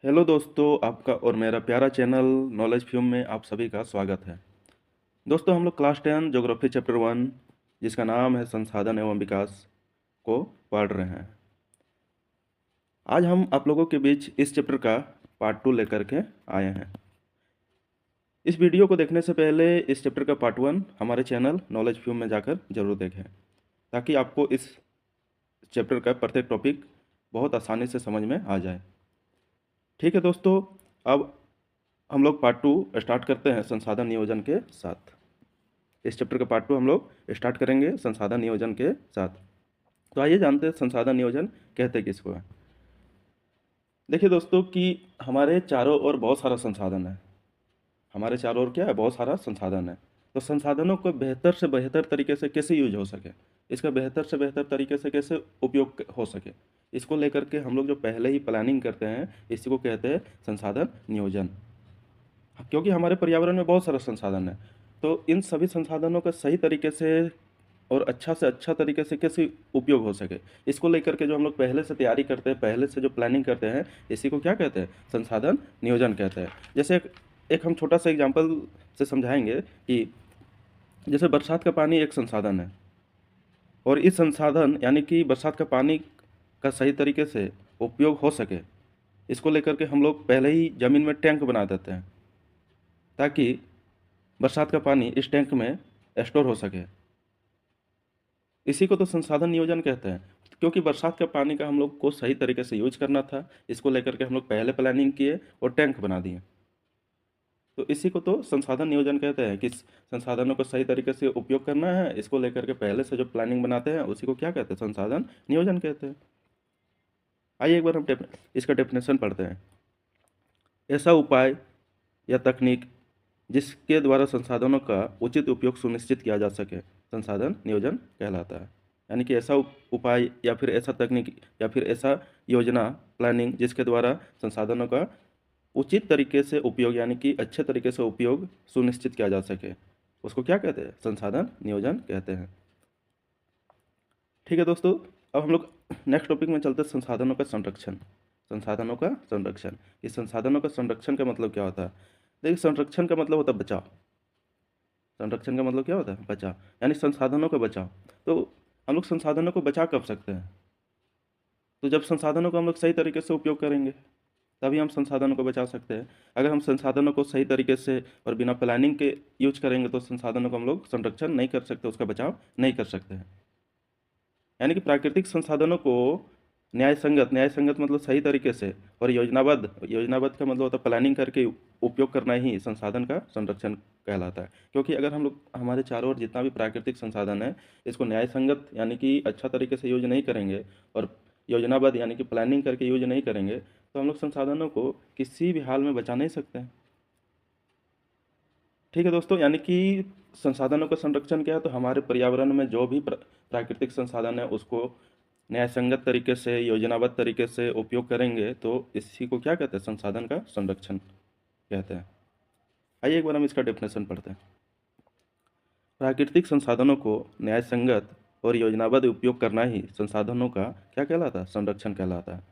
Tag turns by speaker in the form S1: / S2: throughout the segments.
S1: Hello दोस्तों, आपका और मेरा प्यारा चैनल नॉलेज फ्यूम में आप सभी का स्वागत है। दोस्तों, हम लोग क्लास 10 ज्योग्राफी चैप्टर 1 जिसका नाम है संसाधन एवं विकास को पढ़ रहे हैं। आज हम आप लोगों के बीच इस चैप्टर का पार्ट 2 लेकर के आए हैं। इस वीडियो को देखने से पहले इस चैप्टर का पार्ट 1 हमारे चैनल नॉलेज फ्यूम में जाकर जरूर देखें, ताकि आपको इस चैप्टर का प्रत्येक टॉपिक बहुत आसानी से समझ में आ जाए। ठीक है दोस्तों, अब हम लोग पार्ट 2 स्टार्ट करते हैं संसाधन नियोजन के साथ। इस चैप्टर का पार्ट 2 हम लोग स्टार्ट करेंगे संसाधन नियोजन के साथ। तो आइए जानते हैं संसाधन नियोजन कहते किसको है। देखिए दोस्तों कि हमारे चारों ओर बहुत सारा संसाधन है। हमारे चारों ओर क्या है? बहुत सारा संसाधन है। तो संसाधनों को बेहतर से बेहतर तरीके से कैसे यूज हो सके, इसका बेहतर से बेहतर तरीके से कैसे उपयोग हो सके, इसको लेकर के हम लोग जो पहले ही प्लानिंग करते हैं, इसी को कहते हैं संसाधन नियोजन। क्योंकि हमारे पर्यावरण में बहुत सारा संसाधन है, तो इन सभी संसाधनों का सही तरीके से और अच्छा से अच्छा तरीके से कैसे उपयोग हो सके, इसको लेकर के जो हम लोग पहले से तैयारी करते हैं, पहले से जो प्लानिंग करते हैं, इसी को क्या कहते हैं? संसाधन नियोजन कहते हैं। जैसे एक हम छोटा सा एग्जांपल से समझाएंगे कि जैसे बरसात का पानी एक संसाधन है, और इस संसाधन यानी कि बरसात का पानी का सही तरीके से उपयोग हो सके, इसको लेकर के हम लोग पहले ही ज़मीन में टैंक बना देते हैं, ताकि बरसात का पानी इस टैंक में स्टोर हो सके। इसी को तो संसाधन नियोजन कहते हैं। क्योंकि बरसात के पानी का हम लोग को सही तरीके से यूज करना था, इसको लेकर के हम लोग पहले प्लानिंग किए और टैंक बना दिए। तो इसी को तो संसाधन नियोजन कहते हैं कि संसाधनों को सही तरीके से उपयोग करना है, इसको लेकर के पहले से जो प्लानिंग बनाते हैं उसी को क्या कहते हैं? संसाधन नियोजन कहते हैं। आइए एक बार हम इसका डेफिनेशन पढ़ते हैं। ऐसा उपाय या तकनीक जिसके द्वारा संसाधनों का उचित उपयोग सुनिश्चित किया जा सके, संसाधन नियोजन कहलाता है। यानी कि ऐसा उपाय या फिर ऐसा तकनीक या फिर ऐसा योजना, प्लानिंग जिसके द्वारा संसाधनों का उचित तरीके से उपयोग यानी कि अच्छे तरीके से उपयोग सुनिश्चित किया जा सके, उसको क्या कहते हैं? संसाधन नियोजन कहते हैं। ठीक है दोस्तों, अब हम लोग नेक्स्ट टॉपिक में चलते हैं, संसाधनों का संरक्षण। संसाधनों का संरक्षण, इस संसाधनों का संरक्षण का मतलब क्या होता है? देखिए, संरक्षण का मतलब होता है बचाव। संरक्षण का मतलब क्या होता है? बचाव, यानी संसाधनों का बचाव। तो हम लोग संसाधनों को बचा कब सकते हैं? तो जब संसाधनों को हम लोग सही तरीके से उपयोग करेंगे, तभी हम संसाधनों को बचा सकते हैं। अगर हम संसाधनों को सही तरीके से और बिना प्लानिंग के यूज करेंगे, तो संसाधनों को हम लोग संरक्षण नहीं कर सकते, उसका बचाव नहीं कर सकते हैं। यानी कि प्राकृतिक संसाधनों को न्याय संगत मतलब सही तरीके से और योजनाबद्ध का मतलब होता है प्लानिंग करके उपयोग करना ही संसाधन का संरक्षण कहलाता है। क्योंकि अगर हम लोग हमारे चारों ओर जितना भी प्राकृतिक संसाधन है, इसको न्याय संगत यानी कि अच्छा तरीके से यूज नहीं करेंगे और योजनाबद्ध यानी कि प्लानिंग करके यूज नहीं करेंगे, तो हम लोग संसाधनों को किसी भी हाल में बचा नहीं सकते हैं। ठीक है दोस्तों, यानी कि संसाधनों का संरक्षण क्या है? तो हमारे पर्यावरण में जो भी प्राकृतिक संसाधन है, उसको न्यायसंगत तरीके से, योजनाबद्ध तरीके से उपयोग करेंगे, तो इसी को क्या कहते हैं? संसाधन का संरक्षण कहते हैं। आइए एक बार हम इसका डेफिनेशन पढ़ते हैं। प्राकृतिक संसाधनों को न्यायसंगत और योजनाबद्ध उपयोग करना ही संसाधनों का क्या कहलाता है? संरक्षण कहलाता है।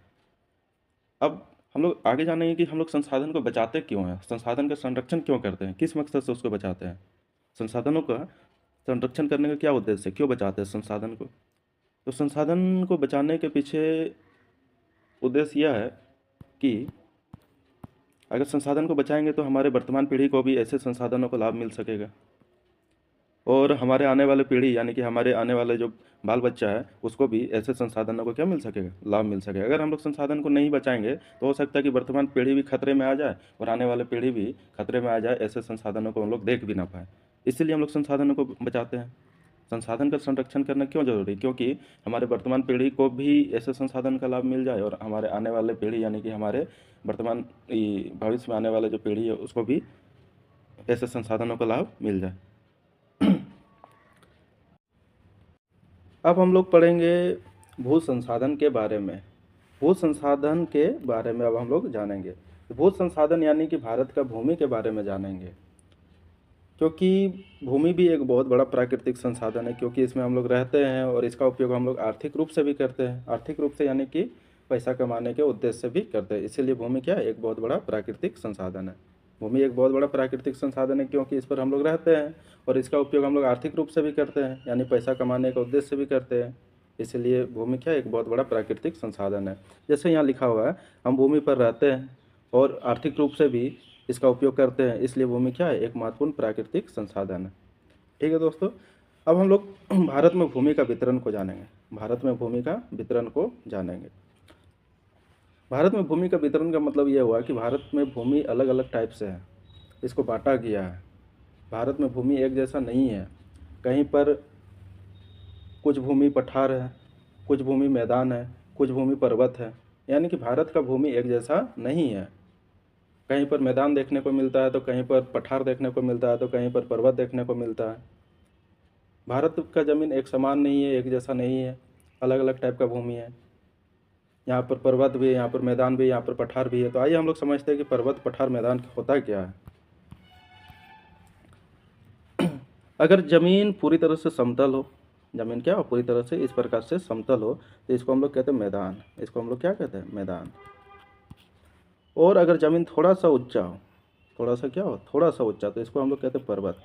S1: अब हम लोग आगे जानेंगे कि हम लोग संसाधन को बचाते क्यों हैं, संसाधन का संरक्षण क्यों करते हैं, किस मकसद से उसको बचाते हैं, संसाधनों का संरक्षण करने का क्या उद्देश्य है, क्यों बचाते हैं संसाधन को। तो संसाधन को बचाने के पीछे उद्देश्य यह है कि अगर संसाधन को बचाएंगे तो हमारे वर्तमान पीढ़ी को भी ऐसे संसाधनों का लाभ मिल सकेगा, और हमारे आने वाले पीढ़ी यानी कि हमारे आने वाले जो बाल बच्चा है, उसको भी ऐसे संसाधनों को क्या मिल सकेगा? लाभ मिल सकेगा। अगर हम लोग संसाधन को नहीं बचाएंगे, तो हो सकता है कि वर्तमान पीढ़ी भी खतरे में आ जाए और आने वाले पीढ़ी भी खतरे में आ जाए, ऐसे संसाधनों को हम लोग देख भी ना पाए। इसीलिए हम लोग संसाधनों को बचाते हैं। संसाधन का संरक्षण करना क्यों जरूरी? क्योंकि हमारे वर्तमान पीढ़ी को भी ऐसे संसाधन का लाभ मिल जाए, और हमारे आने वाले पीढ़ी यानी कि हमारे वर्तमान भविष्य में आने वाले जो पीढ़ी है, उसको भी ऐसे संसाधनों का लाभ मिल जाए। अब हम लोग पढ़ेंगे भू संसाधन के बारे में। भू संसाधन के बारे में अब हम लोग जानेंगे। भू संसाधन यानी कि भारत का भूमि के बारे में जानेंगे, क्योंकि भूमि भी एक बहुत बड़ा प्राकृतिक संसाधन है। क्योंकि इसमें हम लोग रहते हैं और इसका उपयोग हम लोग आर्थिक रूप से भी करते हैं। आर्थिक रूप से यानी कि पैसा कमाने के उद्देश्य से भी करते हैं। इसीलिए भूमि क्या है, एक बहुत बड़ा प्राकृतिक संसाधन है। भूमि एक बहुत बड़ा प्राकृतिक संसाधन है क्योंकि इस पर हम लोग रहते हैं और इसका उपयोग हम लोग आर्थिक रूप से भी करते हैं, यानी पैसा कमाने के उद्देश्य से भी करते हैं। इसलिए भूमि क्या है, एक बहुत बड़ा प्राकृतिक संसाधन है। जैसे यहाँ लिखा हुआ है, हम भूमि पर रहते हैं और आर्थिक रूप से भी इसका उपयोग करते हैं, इसलिए भूमि क्या है, एक महत्वपूर्ण प्राकृतिक संसाधन है। ठीक है दोस्तों, अब हम लोग भारत में भूमि का वितरण को जानेंगे। भारत में भूमि का वितरण को जानेंगे। भारत में भूमि का वितरण का मतलब ये हुआ कि भारत में भूमि अलग अलग टाइप से है, इसको बांटा गया है। भारत में भूमि एक जैसा नहीं है, कहीं पर कुछ भूमि पठार है, कुछ भूमि मैदान है, कुछ भूमि पर्वत है, यानी कि भारत का भूमि एक जैसा नहीं है। कहीं पर मैदान देखने को मिलता है तो कहीं पर पठार देखने को मिलता है तो कहीं पर पर्वत देखने को मिलता है। भारत का ज़मीन एक समान नहीं है, एक जैसा नहीं है, अलग अलग टाइप का भूमि है। यहाँ पर पर्वत भी है, यहाँ पर मैदान भी है, यहाँ पर पठार भी है। तो आइए हम लोग समझते हैं कि पर्वत, पठार, मैदान होता क्या है। अगर ज़मीन पूरी तरह से समतल हो, ज़मीन क्या हो, पूरी तरह से इस प्रकार से समतल हो, तो इसको हम लोग कहते हैं मैदान। इसको हम लोग क्या कहते हैं, मैदान। और अगर ज़मीन थोड़ा सा ऊंचा हो, थोड़ा सा क्या हो, थोड़ा सा ऊंचा, तो इसको हम लोग कहते हैं पर्वत,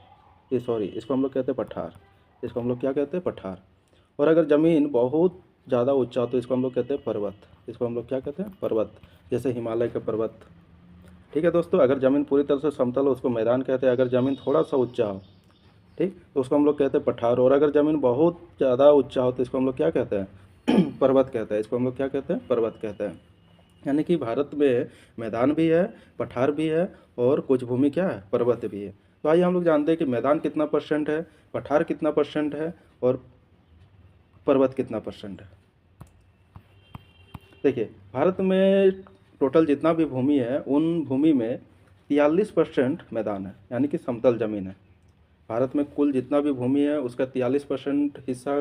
S1: इसको हम लोग कहते हैं पठार। इसको हम लोग क्या कहते हैं, पठार। और अगर ज़मीन बहुत ज़्यादा ऊंचा हो तो इसको हम लोग कहते हैं पर्वत। इसको हम लोग क्या कहते हैं, पर्वत, जैसे हिमालय के पर्वत। ठीक है दोस्तों, अगर ज़मीन पूरी तरह से समतल हो उसको मैदान कहते हैं। अगर ज़मीन थोड़ा सा ऊंचा हो, ठीक, तो उसको हम लोग कहते हैं पठार। और अगर ज़मीन बहुत ज़्यादा ऊंचा हो तो इसको हम लोग क्या कहते हैं, पर्वत कहते हैं। इसको हम लोग क्या कहते हैं, पर्वत कहते हैं। यानी कि भारत में मैदान भी है, पठार भी है और कुछ भूमि क्या है, पर्वत भी है। तो आइए हम लोग जानते हैं कि मैदान कितना परसेंट है, पठार कितना परसेंट है और पर्वत कितना परसेंट है। देखिए, भारत में टोटल जितना भी भूमि है उन भूमि में 43% मैदान है, यानी कि समतल ज़मीन है। भारत में कुल जितना भी भूमि है उसका 43% हिस्सा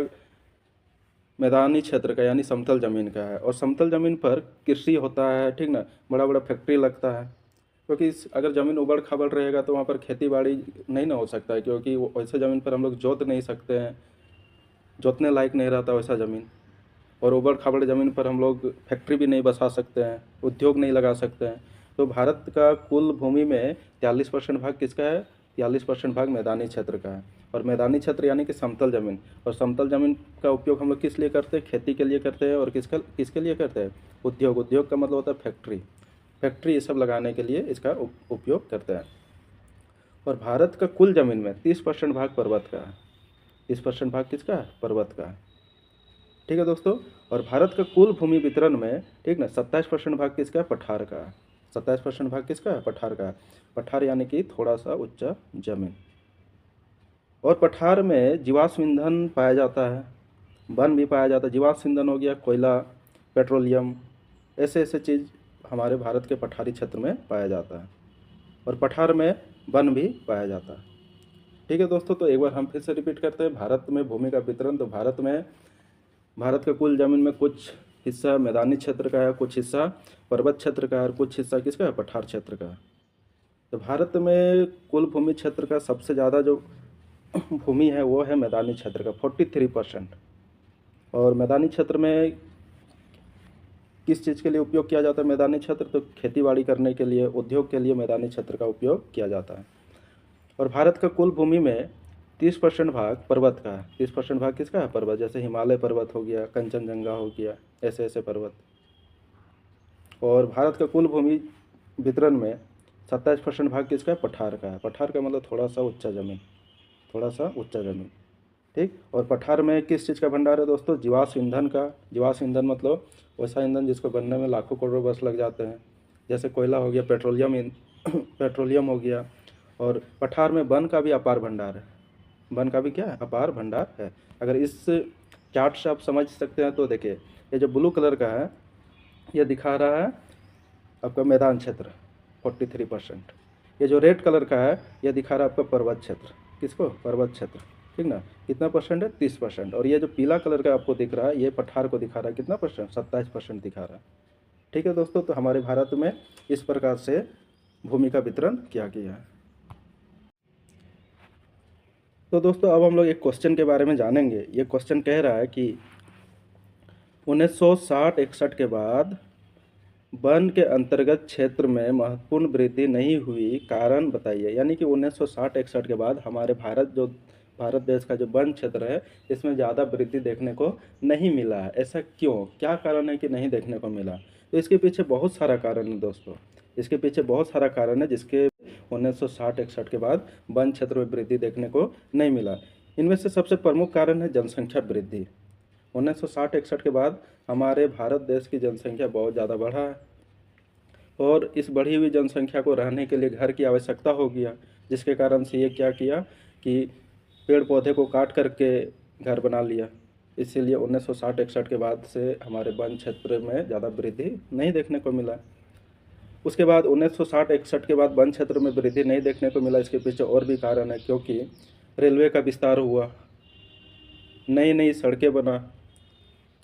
S1: मैदानी क्षेत्र का यानी समतल ज़मीन का है। और समतल ज़मीन पर कृषि होता है, ठीक ना, बड़ा बड़ा फैक्ट्री लगता है। क्योंकि अगर ज़मीन उबड़ खाबड़ रहेगा तो वहाँ पर खेती बाड़ी नहीं ना हो सकता है, क्योंकि वैसे ज़मीन पर हम लोग जोत नहीं सकते हैं, जोतने लायक नहीं रहता वैसा ज़मीन। और उबड़ खाबड़ ज़मीन पर हम लोग फैक्ट्री भी नहीं बसा सकते हैं, उद्योग नहीं लगा सकते हैं। तो भारत का कुल भूमि में 43% भाग किसका है, 43% भाग मैदानी क्षेत्र का है। और मैदानी क्षेत्र यानी कि समतल ज़मीन। और समतल ज़मीन का उपयोग हम लोग किस लिए करते हैं, खेती के लिए करते हैं। और किसके लिए करते हैं, उद्योग। उद्योग का मतलब होता है फैक्ट्री, फैक्ट्री ये सब लगाने के लिए इसका उपयोग करते हैं। और भारत का कुल ज़मीन में 30% भाग पर्वत का है। 30% भाग किसका है, पर्वत का है। ठीक है दोस्तों, और भारत का कुल भूमि वितरण में, ठीक ना, 27% भाग किसका है, पठार का है। 27% भाग किसका है, पठार का है। पठार यानी कि थोड़ा सा ऊंचा जमीन। और पठार में जीवाश्म ईंधन पाया जाता है, वन भी पाया जाता है। जीवाश्म ईंधन हो गया कोयला, पेट्रोलियम, ऐसे ऐसे चीज़ हमारे भारत के पठारी क्षेत्र में पाया जाता है। और पठार में वन भी पाया जाता है। ठीक है दोस्तों, तो एक बार हम फिर से रिपीट करते हैं भारत में भूमि का वितरण। तो भारत का कुल ज़मीन में कुछ हिस्सा मैदानी क्षेत्र का है, कुछ हिस्सा पर्वत क्षेत्र का है और कुछ हिस्सा किसका है, पठार क्षेत्र का है। तो भारत में कुल भूमि क्षेत्र का सबसे ज़्यादा जो भूमि है वो है मैदानी क्षेत्र का, 43%। और मैदानी क्षेत्र में किस चीज़ के लिए उपयोग किया जाता है मैदानी क्षेत्र, तो खेती बाड़ी करने के लिए, उद्योग के लिए मैदानी क्षेत्र का उपयोग किया जाता है। और भारत का कुल भूमि में 30% भाग पर्वत का है। 30% भाग किसका है, पर्वत, जैसे हिमालय पर्वत हो गया, कंचनजंगा हो गया, ऐसे ऐसे पर्वत। और भारत का कुल भूमि वितरण में 27% भाग किसका है, पठार का है। पठार का मतलब थोड़ा सा ऊंचा ज़मीन, थोड़ा सा ऊंचा ज़मीन, ठीक। और पठार में किस चीज़ का भंडार है दोस्तों, जीवाश्म ईंधन का। जीवाश्म ईंधन मतलब वैसा ईंधन जिसको बनने में लाखों करोड़ों वर्ष लग जाते हैं, जैसे कोयला हो गया, पेट्रोलियम हो गया। और पठार में वन का भी अपार भंडार है, वन का भी क्या है, अपार भंडार है। अगर इस चार्ट से आप समझ सकते हैं तो देखिए, ये जो ब्लू कलर का है ये दिखा रहा है आपका मैदान क्षेत्र 43%। ये जो रेड कलर का है ये दिखा रहा है आपका पर्वत क्षेत्र, किसको, पर्वत क्षेत्र, ठीक ना। कितना परसेंट है, 30%। और ये जो पीला कलर का आपको दिख रहा है ये पठार को दिखा रहा है, कितना परसेंट, 27% दिखा रहा है। ठीक है दोस्तों, तो हमारे भारत में इस प्रकार से भूमि का वितरण किया गया है। तो दोस्तों अब हम लोग एक क्वेश्चन के बारे में जानेंगे। ये क्वेश्चन कह रहा है कि 1960-61 के बाद वन के अंतर्गत क्षेत्र में महत्वपूर्ण वृद्धि नहीं हुई, कारण बताइए। यानी कि 1960-61 के बाद हमारे भारत देश का जो वन क्षेत्र है इसमें ज़्यादा वृद्धि देखने को नहीं मिला है। ऐसा क्यों, क्या कारण है कि नहीं देखने को मिला? तो इसके पीछे बहुत सारा कारण है दोस्तों, इसके पीछे बहुत सारा कारण है जिसके 1960-61 के बाद वन क्षेत्र में वृद्धि देखने को नहीं मिला। इनमें से सबसे प्रमुख कारण है जनसंख्या वृद्धि। 1960-61 के बाद हमारे भारत देश की जनसंख्या बहुत ज़्यादा बढ़ा है और इस बढ़ी हुई जनसंख्या को रहने के लिए घर की आवश्यकता हो गया, जिसके कारण से ये क्या किया कि पेड़ पौधे को काट करके घर बना लिया। इसीलिए 1960-61 के बाद से हमारे वन क्षेत्र में ज़्यादा वृद्धि नहीं देखने को मिला। उसके बाद 1960-61 के बाद वन क्षेत्र में वृद्धि नहीं देखने को मिला, इसके पीछे और भी कारण है, क्योंकि रेलवे का विस्तार हुआ, नई नई सड़कें बना,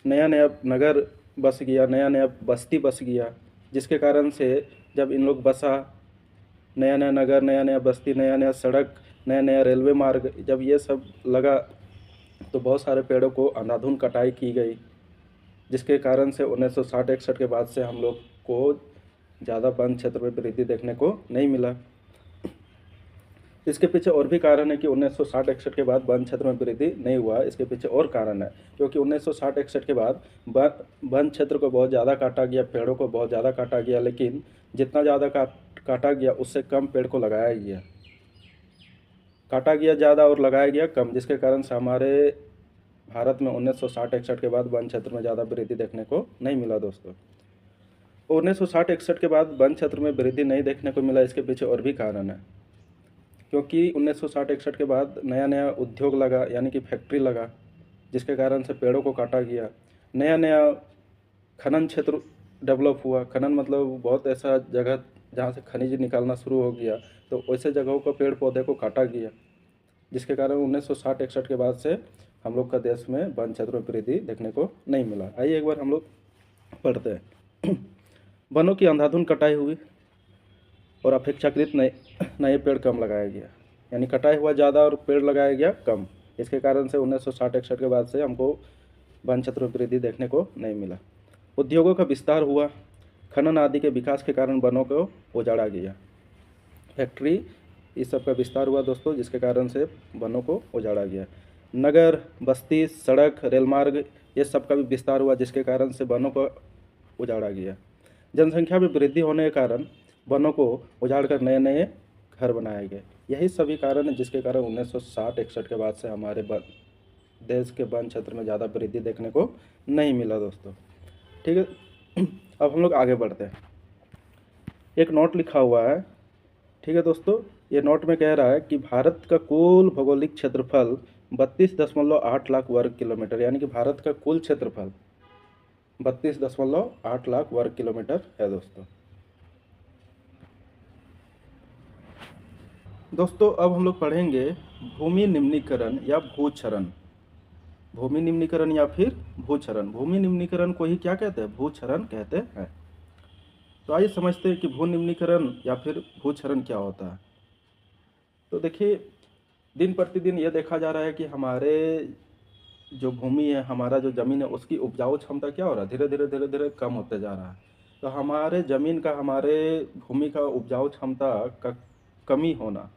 S1: नया नया नगर बस गया, नया नया बस्ती बस गया, जिसके कारण से जब इन लोग बसा, नया नया नगर, नया नया बस्ती, नया नया सड़क, नया नया रेलवे मार्ग, जब ये सब लगा तो बहुत सारे पेड़ों को अंधाधुंध कटाई की गई, जिसके कारण से 1960-61 के बाद से हम लोग को ज़्यादा वन क्षेत्र में वृद्धि देखने को नहीं मिला। इसके पीछे और भी कारण है कि 1960-61 के बाद वन क्षेत्र में वृद्धि नहीं हुआ। इसके पीछे और कारण है क्योंकि 1960-61 के बाद वन क्षेत्र को बहुत ज़्यादा काटा गया, पेड़ों को बहुत ज़्यादा काटा गया, लेकिन जितना ज़्यादा काटा गया उससे कम पेड़ को लगाया गया। काटा गया ज़्यादा और लगाया गया कम, जिसके कारण से हमारे भारत में 1960-61 के बाद वन क्षेत्र में ज़्यादा वृद्धि देखने को नहीं मिला दोस्तों। 1960-61 के बाद वन क्षेत्र में वृद्धि नहीं देखने को मिला, इसके पीछे और भी कारण है, क्योंकि 1960-61 के बाद नया नया उद्योग लगा, यानी कि फैक्ट्री लगा, जिसके कारण से पेड़ों को काटा गया। नया नया खनन क्षेत्र डेवलप हुआ। खनन मतलब बहुत ऐसा जगह जहाँ से खनिज निकालना शुरू हो गया, तो वैसे जगहों को पेड़ पौधे को काटा गया, जिसके कारण 1960-61 के बाद से हम लोग का देश में वन क्षेत्र में वृद्धि देखने को नहीं मिला। आइए एक बार हम लोग पढ़ते हैं। वनों की अंधाधुंध कटाई हुई और अपेक्षाकृत नए पेड़ कम लगाया गया, यानी कटाई हुआ ज़्यादा और पेड़ लगाया गया कम। इसके कारण से 1960-61 के बाद से हमको वन क्षेत्र में वृद्धि देखने को नहीं मिला। उद्योगों का विस्तार हुआ, खनन आदि के विकास के कारण वनों को उजाड़ा गया। फैक्ट्री इस सब का विस्तार हुआ दोस्तों, जिसके कारण से वनों को उजाड़ा गया। नगर, बस्ती, सड़क, रेलमार्ग, ये सब का भी विस्तार हुआ, जिसके कारण से वनों को उजाड़ा गया। जनसंख्या में वृद्धि होने के कारण वनों को उजाड़ कर नए नए घर बनाए गए। यही सभी कारण है जिसके कारण 1960-61 के बाद से हमारे देश के वन क्षेत्र में ज़्यादा वृद्धि देखने को नहीं मिला दोस्तों। ठीक है, अब हम लोग आगे बढ़ते हैं। एक नोट लिखा हुआ है, ठीक है दोस्तों, ये नोट में कह रहा है कि भारत का कुल भौगोलिक क्षेत्रफल 32.8 लाख वर्ग किलोमीटर, यानी कि भारत का कुल क्षेत्रफल 32.8 लाख वर्ग किलोमीटर है दोस्तों। दोस्तों अब हम लोग पढ़ेंगे भूमि निम्नीकरण या भूक्षरण। भूमि निम्नीकरण या फिर भूक्षरण। भूमि निम्नीकरण को ही क्या कहते हैं? भूक्षरण कहते हैं। तो आइए समझते हैं कि भू निम्नीकरण या फिर भूक्षरण क्या होता है। तो देखिए, दिन प्रतिदिन ये देखा जा रहा है कि हमारे जो भूमि है, हमारा जो ज़मीन है, उसकी उपजाऊ क्षमता क्या हो रहा है? धीरे धीरे कम होते जा रहा है। तो हमारे ज़मीन का, हमारे भूमि का उपजाऊ क्षमता का कमी होना,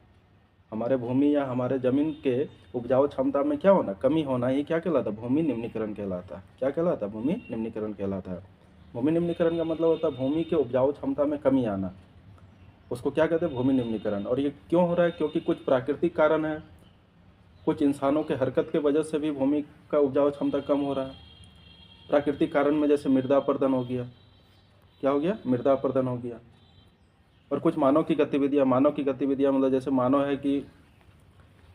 S1: हमारे भूमि या हमारे ज़मीन के उपजाऊ क्षमता में क्या होना? कमी होना ही क्या कहलाता है? भूमि निम्नीकरण कहलाता है। क्या कहलाता है? भूमि निम्नीकरण कहलाता है। भूमि निम्नीकरण का मतलब होता है भूमि के उपजाऊ क्षमता में कमी आना, उसको क्या कहते हैं? भूमि निम्नीकरण। और ये क्यों हो रहा है? क्योंकि कुछ प्राकृतिक कारण है, कुछ इंसानों के हरकत के वजह से भी भूमि का उपजाऊ क्षमता कम हो रहा है। प्राकृतिक कारण में जैसे मृदा अपरदन हो गया। क्या हो गया? मृदा अपरदन हो गया। और कुछ मानव की गतिविधियाँ मतलब जैसे मानव है कि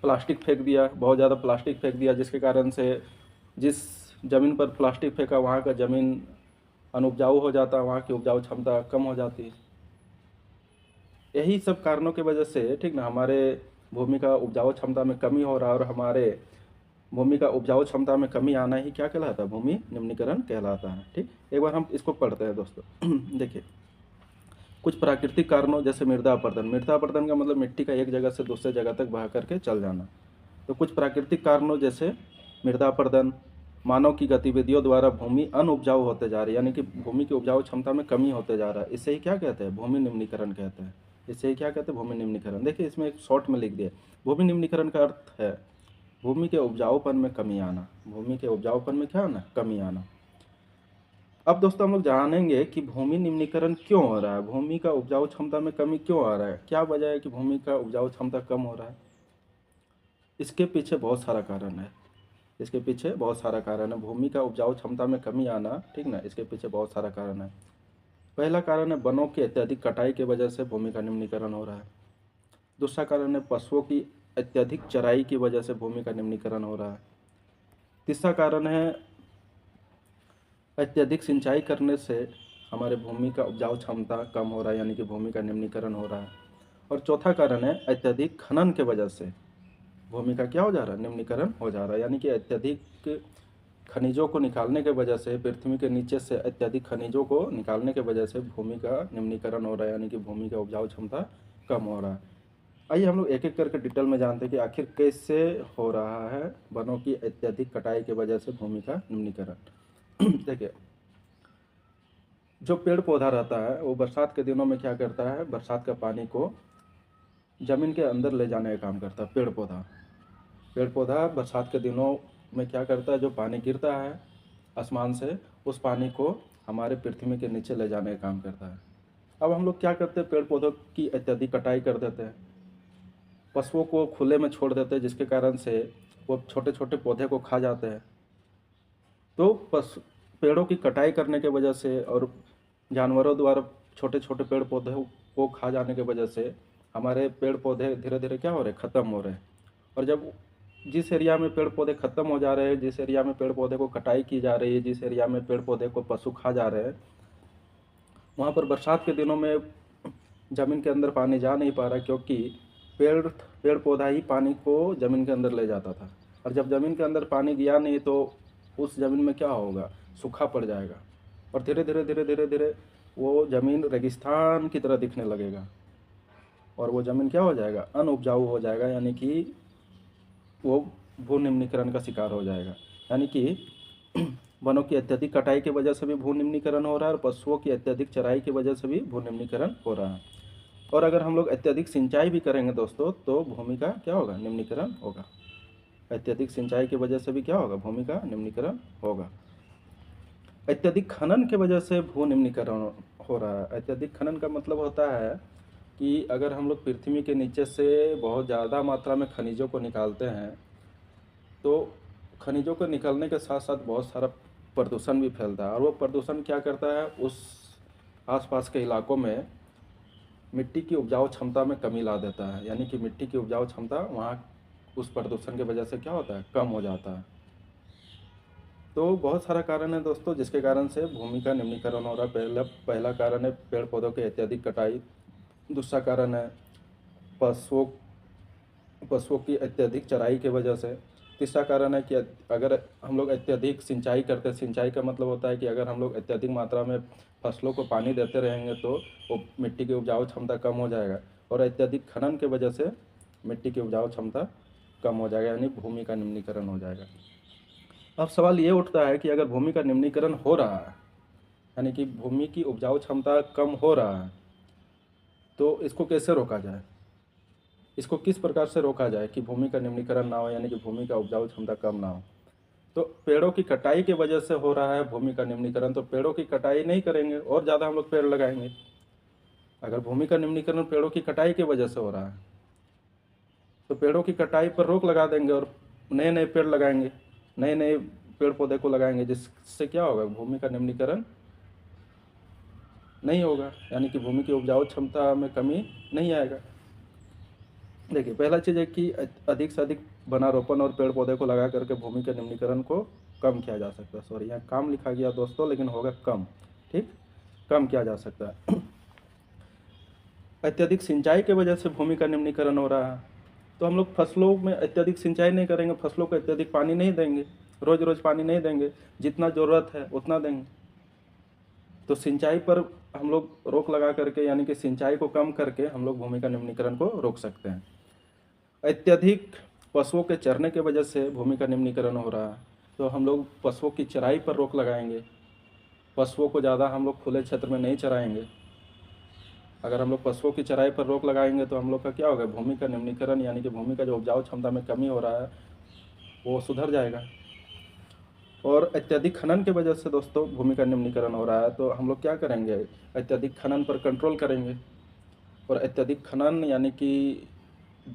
S1: प्लास्टिक फेंक दिया, बहुत ज़्यादा प्लास्टिक फेंक दिया, जिसके कारण से जिस ज़मीन पर प्लास्टिक फेंका वहाँ का ज़मीन अनुपजाऊ हो जाता, वहाँ की उपजाऊ क्षमता कम हो जाती। यही सब कारणों की वजह से, ठीक ना, हमारे भूमि का उपजाऊ क्षमता में कमी हो रहा है। और हमारे भूमि का उपजाऊ क्षमता में कमी आना ही क्या कहलाता है? भूमि निम्नीकरण कहलाता है। ठीक, एक बार हम इसको पढ़ते हैं दोस्तों। देखिए, कुछ प्राकृतिक कारणों जैसे मृदा अपरदन। मृदा अपरदन का मतलब मिट्टी का एक जगह से दूसरे जगह तक बहा करके चल जाना। तो कुछ प्राकृतिक कारणों जैसे मृदा अपरदन, मानव की गतिविधियों द्वारा भूमि अनउपजाऊ होते जा रही है, यानी कि भूमि की उपजाऊ क्षमता में कमी होते जा रहा है। इससे ही क्या कहते हैं? भूमि निम्नीकरण कहते हैं। इससे ही क्या कहते हैं? भूमि निम्नीकरण। देखिए इसमें एक शॉर्ट में लिख दिया, भूमि निम्नीकरण का अर्थ है भूमि के उपजाऊपन में कमी आना। भूमि के उपजाऊपन में क्या आना? कमी आना। अब दोस्तों हम लोग जानेंगे कि भूमि निम्नीकरण क्यों हो रहा है, भूमि का उपजाऊ क्षमता में कमी क्यों आ रहा है, क्या वजह है कि भूमि का उपजाऊ क्षमता कम हो रहा है। इसके पीछे बहुत सारा कारण है। इसके पीछे बहुत सारा कारण है भूमि का उपजाऊ क्षमता में कमी आना, ठीक ना। इसके पीछे बहुत सारा कारण है। पहला कारण है वनों की अत्यधिक कटाई की वजह से भूमि का निम्नीकरण हो रहा है। दूसरा कारण है पशुओं की अत्यधिक चराई की वजह से भूमि का निम्नीकरण हो रहा है। तीसरा कारण है अत्यधिक सिंचाई करने से हमारे भूमि का उपजाऊ क्षमता कम हो रहा है, यानी कि भूमि का निम्नीकरण हो रहा है। और चौथा कारण है अत्यधिक खनन के वजह से भूमि का क्या हो जा रहा है? निम्नीकरण हो जा रहा है, यानी कि अत्यधिक खनिजों को निकालने के वजह से, पृथ्वी के नीचे से अत्यधिक खनिजों को निकालने के वजह से भूमि का निम्नीकरण हो रहा है, यानी कि भूमि का उपजाऊ क्षमता कम हो रहा है। आइए हम लोग एक एक करके डिटेल में जानते हैं कि आखिर कैसे हो रहा है वनों की अत्यधिक कटाई की वजह से भूमि का निम्नीकरण। देखिए जो पेड़ पौधा रहता है वो बरसात के दिनों में क्या करता है? बरसात का पानी को ज़मीन के अंदर ले जाने का काम करता है। पेड़ पौधा बरसात के दिनों में क्या करता है? जो पानी गिरता है आसमान से, उस पानी को हमारे पृथ्वी के नीचे ले जाने का काम करता है। अब हम लोग क्या करते हैं? पेड़ पौधों की अत्यधिक कटाई कर देते हैं, पशुओं को खुले में छोड़ देते हैं, जिसके कारण से वो छोटे छोटे पौधे को खा जाते हैं। तो पशु पेड़ों की कटाई करने के वजह से और जानवरों द्वारा छोटे छोटे पेड़ पौधों को खा जाने की वजह से हमारे पेड़ पौधे धीरे धीरे क्या हो रहे हैं? ख़त्म हो रहे हैं। और जब जिस एरिया में पेड़ पौधे ख़त्म हो जा रहे हैं, जिस एरिया में पेड़ पौधे को कटाई की जा रही है, जिस एरिया में पेड़ पौधे को पशु खा जा रहे हैं, वहाँ पर बरसात के दिनों में ज़मीन के अंदर पानी जा नहीं पा रहा, क्योंकि पेड़ पेड़ पौधा ही पानी को ज़मीन के अंदर ले जाता था। और जब ज़मीन के अंदर पानी गया नहीं तो उस ज़मीन में क्या होगा? सूखा पड़ जाएगा और धीरे धीरे धीरे धीरे धीरे वो ज़मीन रेगिस्तान की तरह दिखने लगेगा और वो ज़मीन क्या हो जाएगा? अनउपजाऊ हो जाएगा, यानी कि वो भू निम्नीकरण का शिकार हो जाएगा। यानी कि वनों की अत्यधिक कटाई की वजह से भी भू निम्नीकरण हो रहा है और पशुओं की अत्यधिक चराई की वजह से भी भू निम्नीकरण हो रहा है। और अगर हम लोग अत्यधिक सिंचाई भी करेंगे दोस्तों तो भूमि का क्या होगा? निम्नीकरण होगा। अत्यधिक सिंचाई की वजह से भी क्या होगा? भूमि का निम्नीकरण होगा। अत्यधिक खनन की वजह से भू निम्नीकरण हो रहा है। अत्यधिक खनन का मतलब होता है कि अगर हम लोग पृथ्वी के नीचे से बहुत ज़्यादा मात्रा में खनिजों को निकालते हैं तो खनिजों को निकलने के साथ साथ बहुत सारा प्रदूषण भी फैलता है, और वो प्रदूषण क्या करता है? उस आसपास के इलाकों में मिट्टी की उपजाऊ क्षमता में कमी ला देता है, यानी कि मिट्टी की उपजाऊ क्षमता वहाँ उस प्रदूषण की वजह से क्या होता है? कम हो जाता है। तो बहुत सारा कारण है दोस्तों जिसके कारण से भूमि का निम्नीकरण हो रहा है। पहला कारण है पेड़ पौधों की अत्यधिक कटाई। दूसरा कारण है पशुओं पशुओं की अत्यधिक चराई की वजह से। तीसरा कारण है कि अगर हम लोग अत्यधिक सिंचाई करते हैं, सिंचाई का मतलब होता है कि अगर हम लोग अत्यधिक मात्रा में फसलों को पानी देते रहेंगे तो वो मिट्टी की उपजाऊ क्षमता कम हो जाएगा, और अत्यधिक खनन की वजह से मिट्टी की उपजाऊ क्षमता कम हो जाएगा, यानी भूमि का निम्नीकरण हो जाएगा। अब सवाल ये उठता है कि अगर भूमि का निम्नीकरण हो रहा है, यानी कि भूमि की उपजाऊ क्षमता कम हो रहा है, तो इसको कैसे रोका जाए? इसको किस प्रकार से रोका जाए कि भूमि का निम्नीकरण ना हो, यानी कि भूमि का उपजाऊ क्षमता कम ना हो? तो पेड़ों की कटाई की वजह से हो रहा है भूमि का निम्नीकरण, तो पेड़ों की कटाई नहीं करेंगे और ज़्यादा हम लोग पेड़ लगाएंगे। अगर भूमि का निम्नीकरण पेड़ों की कटाई की वजह से हो रहा है तो पेड़ों की कटाई पर रोक लगा देंगे और नए नए पेड़ लगाएंगे, नए नए पेड़ पौधे को लगाएंगे, जिससे क्या होगा? भूमि का निम्नीकरण नहीं होगा, यानी कि भूमि की उपजाऊ क्षमता में कमी नहीं आएगा। देखिए पहला चीज़ है कि अधिक से अधिक वनारोपण और पेड़ पौधे को लगा करके भूमि के निम्नीकरण को कम किया जा सकता है। सॉरी, यहाँ काम लिखा गया दोस्तों, लेकिन होगा कम। ठीक, कम किया जा सकता है। अत्यधिक सिंचाई की वजह से भूमि का निम्नीकरण हो रहा है, तो हम लोग फसलों में अत्यधिक सिंचाई नहीं करेंगे, फसलों को अत्यधिक पानी नहीं देंगे, रोज़ रोज़ पानी नहीं देंगे, जितना ज़रूरत है उतना देंगे। तो सिंचाई पर हम लोग रोक लगा करके, यानी कि सिंचाई को कम करके हम लोग भूमि का निम्नीकरण को रोक सकते हैं। अत्यधिक पशुओं के चरने की वजह से भूमि का निम्नीकरण हो रहा है, तो हम लोग पशुओं की चराई पर रोक लगाएंगे। पशुओं को ज़्यादा हम लोग खुले क्षेत्र में नहीं चराएंगे। अगर हम लोग पशुओं की चराई पर रोक लगाएंगे तो हम लोग का क्या होगा, भूमि का निम्नीकरण यानी कि भूमि का जो उपजाऊ क्षमता में कमी हो रहा है वो सुधर जाएगा। और अत्यधिक खनन की वजह से दोस्तों भूमि का निम्नीकरण हो रहा है, तो हम लोग क्या करेंगे, अत्यधिक खनन पर कंट्रोल करेंगे। और अत्यधिक खनन यानी कि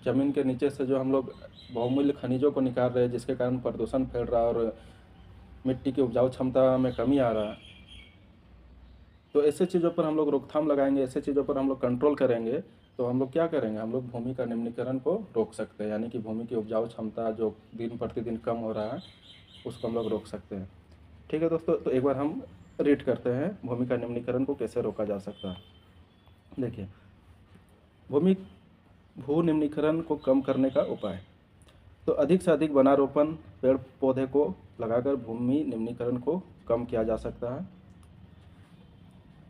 S1: ज़मीन के नीचे से जो हम लोग बहुमूल्य खनिजों को निकाल रहे हैं, जिसके कारण प्रदूषण फैल रहा है और मिट्टी की उपजाऊ क्षमता में कमी आ रहा है, तो ऐसे चीज़ों पर हम लोग रोकथाम लगाएंगे, ऐसे चीज़ों पर हम लोग कंट्रोल करेंगे, तो हम लोग क्या करेंगे, हम लोग भूमि का निम्नीकरण को रोक सकते हैं। यानी कि भूमि की उपजाऊ क्षमता जो दिन प्रतिदिन कम हो रहा है उसको हम लोग रोक सकते हैं। ठीक है दोस्तों, तो एक बार हम रीड करते हैं भूमि का निम्नीकरण को कैसे रोका जा सकता है। देखिए, भूमि भू निम्नीकरण को कम करने का उपाय, तो अधिक से अधिक वनारोपण, पेड़ पौधे को लगाकर भूमि निम्नीकरण को कम किया जा सकता है।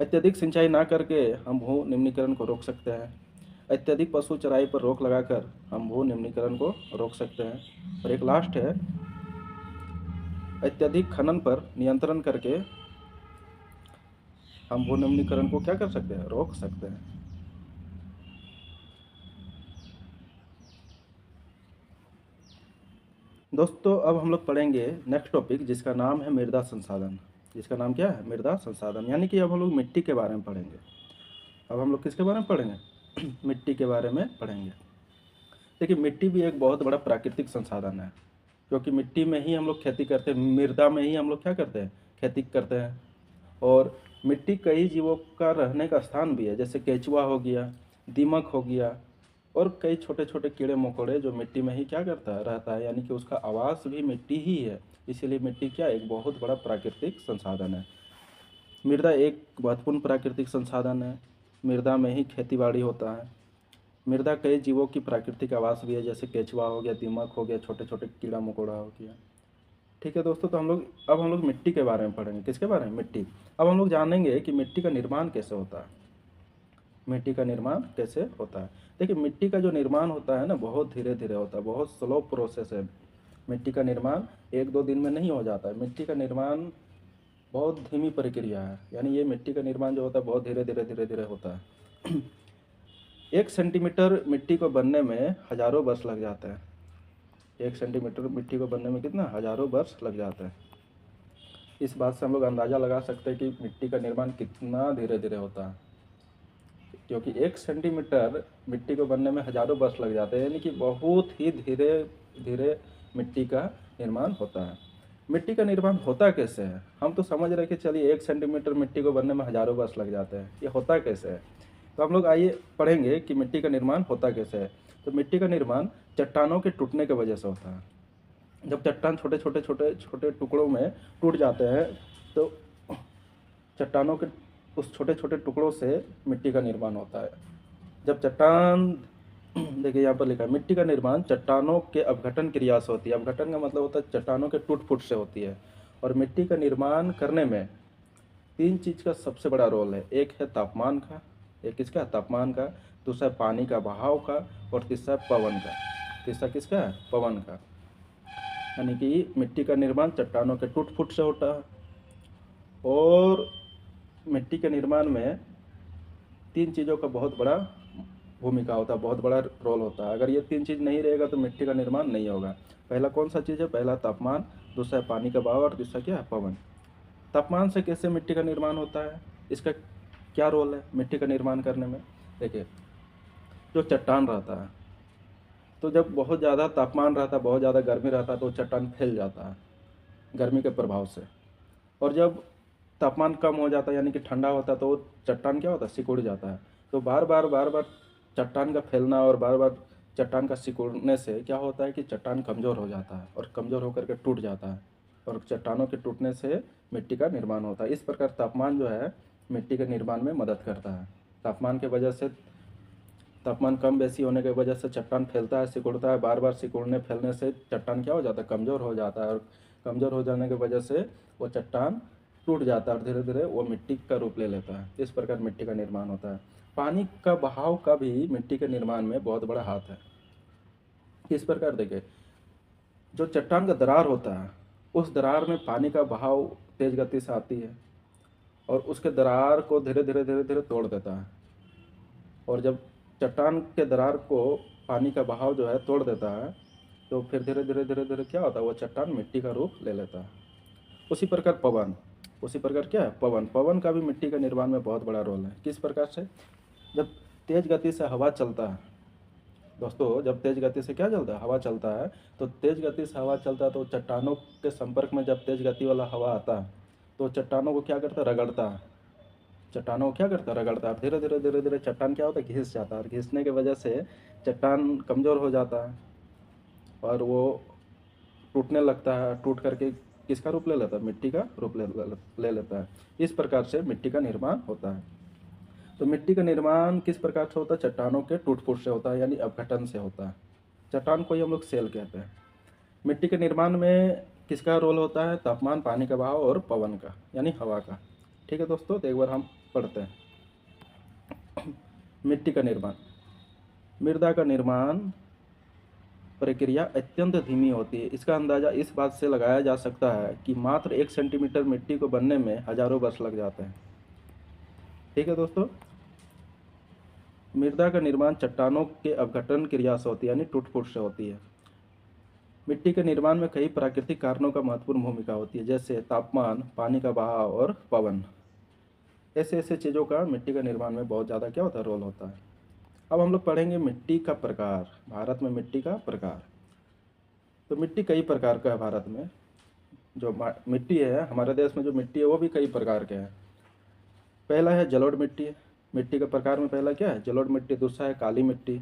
S1: अत्यधिक सिंचाई ना करके हम भू निम्नीकरण को रोक सकते हैं। अत्यधिक पशु चराई पर रोक लगाकर हम भू निम्नीकरण को रोक सकते हैं। और एक लास्ट है, अत्यधिक खनन पर नियंत्रण करके हम भू निम्नीकरण को क्या कर सकते हैं, रोक सकते हैं। दोस्तों अब हम लोग पढ़ेंगे नेक्स्ट टॉपिक जिसका नाम है मृदा संसाधन। जिसका नाम क्या है, मृदा संसाधन, यानी कि अब हम लोग मिट्टी के बारे में पढ़ेंगे। अब हम लोग किसके बारे में पढ़ेंगे मिट्टी के बारे में पढ़ेंगे। देखिए, मिट्टी भी एक बहुत बड़ा प्राकृतिक संसाधन है, क्योंकि मिट्टी में ही हम लोग खेती करते हैं, मृदा में ही हम लोग क्या करते हैं, खेती करते हैं। और मिट्टी कई जीवों का रहने का स्थान भी है, जैसे केचुआ हो गया, दीमक हो गया, और कई छोटे छोटे कीड़े मकोड़े जो मिट्टी में ही क्या करता है, रहता है, यानी कि उसका आवास भी मिट्टी ही है। इसीलिए मिट्टी क्या एक बहुत बड़ा प्राकृतिक संसाधन है। मृदा एक महत्वपूर्ण प्राकृतिक संसाधन है। मृदा में ही खेतीबाड़ी होता है। मृदा कई जीवों की प्राकृतिक आवास भी है, जैसे केचुआ हो गया, दीमक हो गया, छोटे छोटे कीड़ा मकोड़ा हो गया। ठीक है दोस्तों, तो अब हम लोग मिट्टी के बारे में पढ़ेंगे। किसके बारे में, मिट्टी। अब हम लोग जानेंगे कि मिट्टी का निर्माण कैसे होता है। मिट्टी का निर्माण कैसे होता है। देखिए, मिट्टी का जो निर्माण होता है ना, बहुत धीरे धीरे होता है, बहुत स्लो प्रोसेस है। मिट्टी का निर्माण एक दो दिन में नहीं हो जाता है। मिट्टी का निर्माण बहुत धीमी प्रक्रिया है, यानी ये मिट्टी का निर्माण जो होता है बहुत धीरे धीरे धीरे धीरे होता है 1 सेंटीमीटर मिट्टी को बनने में हजारों वर्ष लग जाते हैं। 1 सेंटीमीटर मिट्टी को बनने में कितना, हजारों वर्ष लग जाते हैं। इस बात से हम लोग अंदाज़ा लगा सकते हैं कि मिट्टी का निर्माण कितना धीरे धीरे होता है, क्योंकि 1 सेंटीमीटर मिट्टी को बनने में हजारों वर्ष लग जाते हैं, यानी कि बहुत ही धीरे धीरे मिट्टी का निर्माण होता है। मिट्टी का निर्माण होता कैसे है, हम तो समझ रहे कि चलिए 1 सेंटीमीटर मिट्टी को बनने में हजारों वर्ष लग जाते हैं, ये होता कैसे है। तो हम लोग आइए पढ़ेंगे कि मिट्टी का निर्माण होता कैसे है। तो मिट्टी का निर्माण चट्टानों के टूटने की वजह से होता है। जब चट्टान छोटे छोटे छोटे छोटे टुकड़ों में टूट जाते हैं, तो चट्टानों के उस छोटे छोटे टुकड़ों से मिट्टी का निर्माण होता है। जब चट्टान देखिए यहाँ पर लिखा है, मिट्टी का निर्माण चट्टानों के अपघटन क्रिया से होती है। अपघटन का मतलब होता है चट्टानों के टूट फूट से होती है। और मिट्टी का निर्माण करने में 3 चीज़ का सबसे बड़ा रोल है। एक है तापमान का, एक किसका, तापमान का, दूसरा पानी का बहाव का, और तीसरा पवन का। तीसरा किसका है, पवन का। यानी कि मिट्टी का निर्माण चट्टानों के टूट फूट से होता है। और मिट्टी के निर्माण में 3 चीज़ों का बहुत बड़ा भूमिका होता है, बहुत बड़ा रोल होता है। अगर ये 3 चीज़ नहीं रहेगा तो मिट्टी का निर्माण नहीं होगा। पहला कौन सा चीज़ है, पहला तापमान, दूसरा पानी का बहाव, और तीसरा क्या है, पवन। तापमान से कैसे मिट्टी का निर्माण होता है, इसका क्या रोल है मिट्टी का निर्माण करने में। देखिए, जो चट्टान रहता है, तो जब बहुत ज़्यादा तापमान रहता है, बहुत ज़्यादा गर्मी रहता है, तो चट्टान फैल जाता है गर्मी के प्रभाव से। और जब तापमान कम हो जाता है यानी कि ठंडा होता है, तो वो चट्टान क्या होता है, सिकुड़ जाता है। तो बार बार चट्टान का फैलना और बार बार चट्टान का सिकुड़ने से क्या होता है कि चट्टान कमज़ोर हो जाता है, और कमज़ोर होकर के टूट जाता है। और चट्टानों के टूटने से मिट्टी का निर्माण होता है। इस प्रकार तापमान जो है मिट्टी के निर्माण में मदद करता है। तापमान के वजह से, तापमान कम बेसी होने की वजह से चट्टान फैलता है, सिकुड़ता है। बार बार सिकुड़ने फैलने से चट्टान क्या हो जाता है, कमज़ोर हो जाता है। और कमज़ोर हो जाने की वजह से वो चट्टान टूट जाता है और धीरे धीरे वो मिट्टी का रूप ले लेता है। इस प्रकार मिट्टी का निर्माण होता है। पानी का बहाव का भी मिट्टी के निर्माण में बहुत बड़ा हाथ है। इस प्रकार देखिए, जो चट्टान का दरार होता है उस दरार में पानी का बहाव तेज गति से आती है और उसके दरार को धीरे धीरे धीरे धीरे तोड़ देता है। और जब चट्टान के दरार को पानी का बहाव जो है तोड़ देता है, तो फिर धीरे धीरे धीरे धीरे क्या होता है, वो चट्टान मिट्टी का रूप ले लेता है। उसी प्रकार पवन, उसी प्रकार क्या है, पवन, पवन का भी मिट्टी के निर्माण में बहुत बड़ा रोल है। किस प्रकार से, जब तेज गति से हवा चलता है दोस्तों, जब तेज गति से क्या चलता है, हवा चलता है, तो तेज गति से हवा चलता है तो चट्टानों के संपर्क में जब तेज गति वाला हवा आता है तो चट्टानों को क्या करता है, रगड़ता है। चट्टानों को क्या करता है, रगड़ता है। धीरे धीरे धीरे धीरे चट्टान क्या होता है, घिस जाता है, और घिसने की वजह से चट्टान कमज़ोर हो जाता है और वो टूटने लगता है। टूट करके किसका रूप ले लेता है, मिट्टी का रूप ले लेता है। इस प्रकार से मिट्टी का निर्माण होता है। तो मिट्टी का निर्माण किस प्रकार से होता है, चट्टानों के टूट फूट से होता है, यानी अपघटन से होता है। चट्टान को ही हम लोग सेल कहते हैं। मिट्टी के निर्माण में किसका रोल होता है, तापमान, पानी का बहाव और पवन का, यानी हवा का। ठीक है दोस्तों, तो एक बार हम पढ़ते हैं। मिट्टी का निर्माण, मृदा का निर्माण प्रक्रिया अत्यंत धीमी होती है। इसका अंदाज़ा इस बात से लगाया जा सकता है कि मात्र 1 सेंटीमीटर मिट्टी को बनने में हजारों वर्ष लग जाते हैं। ठीक है दोस्तों, मृदा का निर्माण चट्टानों के अपघटन क्रिया से होती है, यानी टूट फूट से होती है। मिट्टी के निर्माण में कई प्राकृतिक कारणों का महत्वपूर्ण भूमिका होती है, जैसे तापमान, पानी का बहाव और पवन। ऐसे ऐसे चीज़ों का मिट्टी का निर्माण में बहुत ज़्यादा क्या होता है, रोल होता है। अब हम लोग पढ़ेंगे मिट्टी का प्रकार। भारत में मिट्टी का प्रकार, तो मिट्टी कई प्रकार का है भारत में। जो मिट्टी है हमारे देश में, जो मिट्टी है वो भी कई प्रकार के हैं। पहला है जलोढ़ मिट्टी। मिट्टी के प्रकार में पहला क्या है, जलोढ़ मिट्टी। दूसरा है काली मिट्टी।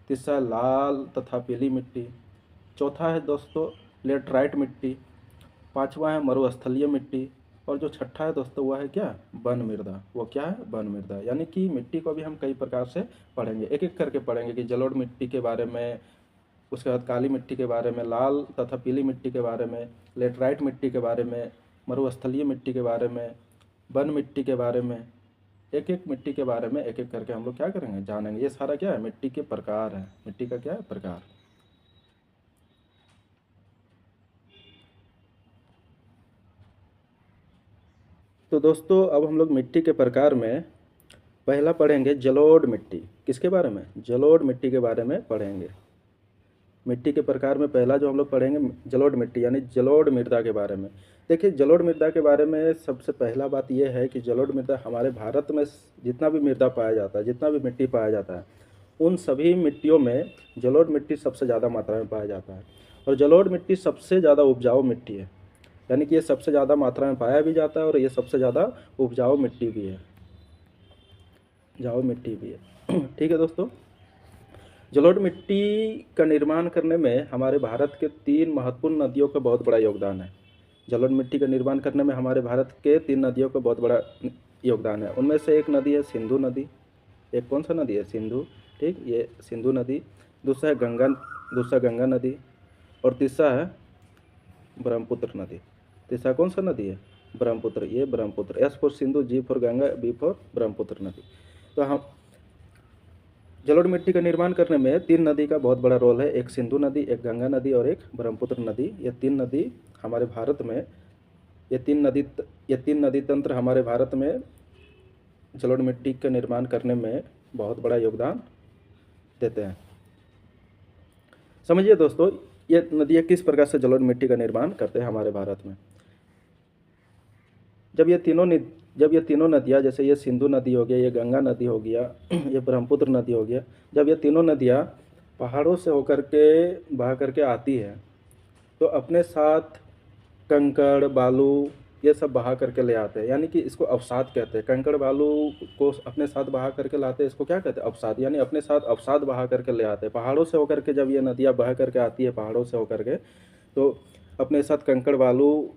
S1: तीसरा है लाल तथा पीली मिट्टी। चौथा है दोस्तों लेटराइट मिट्टी। पांचवा है मरुस्थलीय मिट्टी। और जो छठा है दोस्तों वह है क्या, वन मृदा। वो क्या है, वन मृदा। यानी कि मिट्टी को भी हम कई प्रकार से पढ़ेंगे, एक एक करके पढ़ेंगे कि जलोढ़ मिट्टी के बारे में, उसके बाद काली मिट्टी के बारे में, लाल तथा पीली मिट्टी के बारे में, लेटराइट मिट्टी के बारे में, मरुस्थलीय मिट्टी के बारे में, वन मिट्टी के बारे में। एक एक मिट्टी के बारे में एक एक करके हम लोग क्या करेंगे, जानेंगे। ये सारा क्या है, मिट्टी के प्रकार है। मिट्टी का क्या है, प्रकार। तो दोस्तों अब हम लोग मिट्टी के प्रकार में पहला पढ़ेंगे जलोढ़ मिट्टी। किसके बारे में, जलोढ़ मिट्टी के बारे में पढ़ेंगे। मिट्टी के प्रकार में पहला जो हम लोग पढ़ेंगे जलोढ़ मिट्टी, यानी जलोढ़ मृदा के बारे में। देखिए जलोढ़ मृदा के बारे में सबसे पहला बात यह है कि जलोढ़ मृदा हमारे भारत में जितना भी मृदा पाया जाता है, जितना भी मिट्टी पाया जाता है, उन सभी मिट्टियों में जलोढ़ मिट्टी सबसे ज़्यादा मात्रा में पाया जाता है। और जलोढ़ मिट्टी सबसे ज़्यादा उपजाऊ मिट्टी है, यानी कि ये सबसे ज़्यादा मात्रा में पाया भी जाता है और ये सबसे ज़्यादा उपजाऊ मिट्टी भी है, उपजाऊ मिट्टी भी है। ठीक है दोस्तों, जलोढ़ मिट्टी का निर्माण करने में हमारे भारत के 3 महत्वपूर्ण नदियों का बहुत बड़ा योगदान है। जलोढ़ मिट्टी का निर्माण करने में हमारे भारत के 3 नदियों का बहुत बड़ा योगदान है। उनमें से एक नदी है सिंधु नदी। एक कौन सा नदी है, सिंधु। ठीक, ये सिंधु नदी। दूसरा है गंगा नदी। और तीसरा है ब्रह्मपुत्र नदी। तीसरा कौन सा नदी है, ब्रह्मपुत्र। ये Brahmaputra, S for Sindhu, G for Ganga, B for Brahmaputra नदी। तो हम जलोढ़ मिट्टी का निर्माण करने में 3 नदी का बहुत बड़ा रोल है। एक सिंधु नदी, एक गंगा नदी और एक ब्रह्मपुत्र नदी। ये 3 नदी हमारे भारत में, ये तीन नदी तंत्र हमारे भारत में जलोढ़ मिट्टी का निर्माण करने में बहुत बड़ा योगदान देते हैं। समझिए दोस्तों, ये नदियाँ किस प्रकार से जलोढ़ मिट्टी का निर्माण करते हैं हमारे भारत में। जब ये तीनों नदियाँ, जैसे ये सिंधु नदी हो गया, ये गंगा नदी हो गया, ये ब्रह्मपुत्र नदी हो गया, जब ये तीनों नदियाँ पहाड़ों से होकर के बहा करके आती है तो अपने साथ कंकड़, बालू ये सब बहा करके ले आते हैं, यानी कि इसको अवसाद कहते हैं। कंकड़ बालू को अपने साथ बहा करके लाते हैं, इसको क्या कहते हैं, अवसाद। यानी अपने साथ अवसाद बहा करके ले आते हैं पहाड़ों से होकर के। जब ये नदियाँ बहा करके आती है पहाड़ों से होकर के, तो अपने साथ कंकड़, बालू